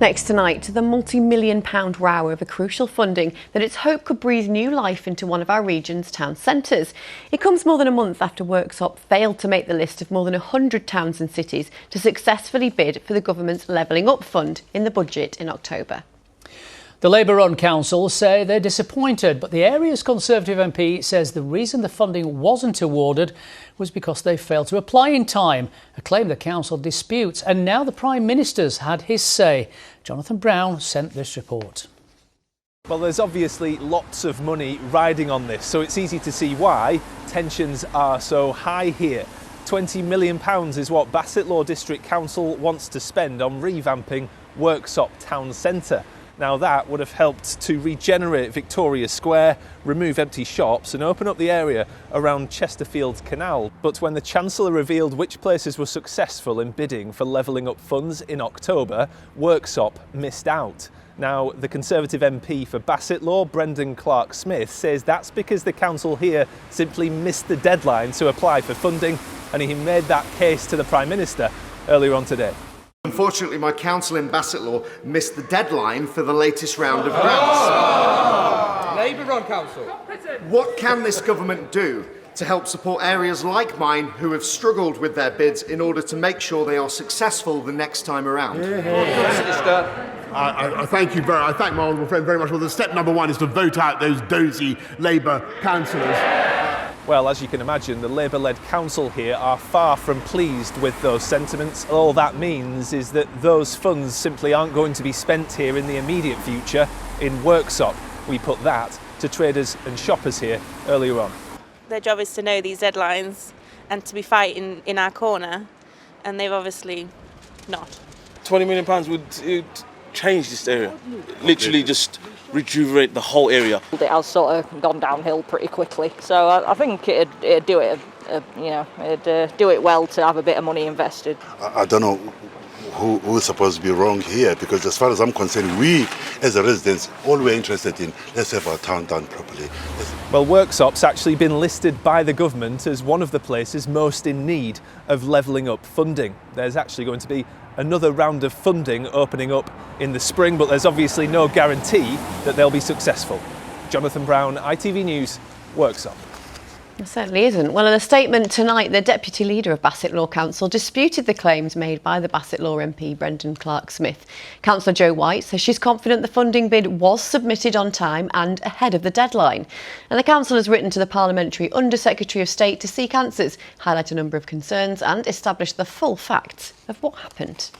Next tonight, the multi-million-pound row over crucial funding that it's hoped could breathe new life into one of our region's town centres. It comes more than a month after Worksop failed to make the list of more than 100 towns and cities to successfully bid for the government's Levelling Up Fund in the budget in October. The Labour-run council say they're disappointed, but the area's Conservative MP says the reason the funding wasn't awarded was because they failed to apply in time, a claim the council disputes. And now the Prime Minister's had his say. Jonathan Brown sent this report. Well, there's obviously lots of money riding on this, so it's easy to see why tensions are so high here. £20 million is what Bassetlaw District Council wants to spend on revamping Worksop Town Centre. Now that would have helped to regenerate Victoria Square, remove empty shops and open up the area around Chesterfield Canal. But when the Chancellor revealed which places were successful in bidding for levelling up funds in October, Worksop missed out. Now, the Conservative MP for Bassetlaw, Brendan Clarke-Smith, says that's because the council here simply missed the deadline to apply for funding, and he made that case to the Prime Minister earlier on today. Unfortunately, my council in Bassetlaw missed the deadline for the latest round of grants. Labour-run council. What can this government do to help support areas like mine who have struggled with their bids in order to make sure they are successful the next time around? I thank you I thank my honourable friend very much. Well, the step number one is to vote out those dozy Labour councillors. Well, as you can imagine, the Labour-led council here are far from pleased with those sentiments. All that means is that those funds simply aren't going to be spent here in the immediate future in Worksop. We put that to traders and shoppers here earlier on. Their job is to know these deadlines and to be fighting in our corner, and they've obviously not. £20 million would change this area, literally just rejuvenate the whole area. It has sort of gone downhill pretty quickly, so I think it'd do it, it'd do it well to have a bit of money invested. I don't know who's supposed to be wrong here, because as far as I'm concerned, we as a residents, all we're interested in, let's have our town done properly. Well, Worksop's actually been listed by the government as one of the places most in need of levelling up funding. There's actually going to be another round of funding opening up in the spring, but there's obviously no guarantee that they'll be successful. Jonathan Brown, ITV News, Worksop. It certainly isn't. Well, in a statement tonight, the Deputy Leader of Bassetlaw Council disputed the claims made by the Bassetlaw MP Brendan Clarke-Smith. Councillor Jo White says she's confident the funding bid was submitted on time and ahead of the deadline. And the council has written to the Parliamentary Under-Secretary of State to seek answers, highlight a number of concerns and establish the full facts of what happened.